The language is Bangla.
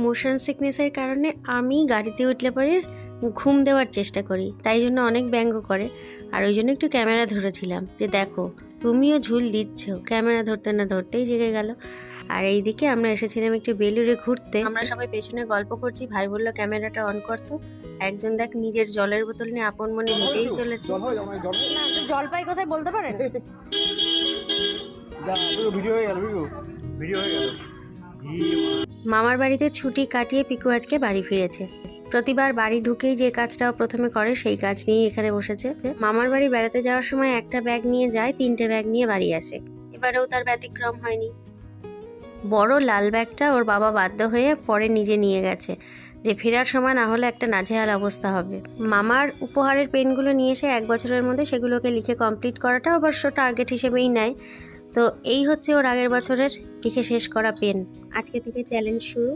মোশন সিকনেসের কারণে আমি গাড়িতে উঠলে পরে ঘুম দেওয়ার চেষ্টা করি, তাই জন্য অনেক ব্যঙ্গ করে। আর ওই জন্য একটু ক্যামেরা ধরেছিলাম যে দেখো তুমিও ঝুল দিচ্ছ। ক্যামেরা ধরতে না ধরতেই জেগে গেল। আর এইদিকে আমরা এসেছিলাম একটু বেলুড়ে ঘুরতে। আমরা সবাই পেছনে গল্প করছি, ভাই বললো ক্যামেরাটা অন করতো। একজন দেখ নিজের জলের বোতল নিয়ে আপন মনে হেঁটেই চলেছে। না জল পাই কোথায় বলতে পারেন? মামার বাড়িতে ছুটি কাটিয়ে পিকু আজকে বাড়ি ফিরেছে। প্রতিবার বাড়ি ঢুকেই যে কাজটা প্রথমে করে সেই কাজ নিয়ে এখানে বসেছে। মামার বাড়ি বেড়াতে যাওয়ার সময় একটা ব্যাগ নিয়ে যায়, 3টে ব্যাগ নিয়ে বাড়ি আসে। এবারেও তার ব্যতিক্রম হয়নি। বড় লাল ব্যাগটা ওর বাবা বাধ্য হয়ে পরে নিজে নিয়ে গেছে, যে ফেরার সময় না হলে একটা নাজেহাল অবস্থা হবে। মামার উপহারের পেনগুলো নিয়ে এসে 1 বছরের মধ্যে সেগুলোকে লিখে কমপ্লিট করাটা অবশ্য টার্গেট হিসেবেই নেয়। তো এই হচ্ছে ওর আগের বছরের লিখে শেষ করা পেন। আজকে থেকে চ্যালেঞ্জ শুরু।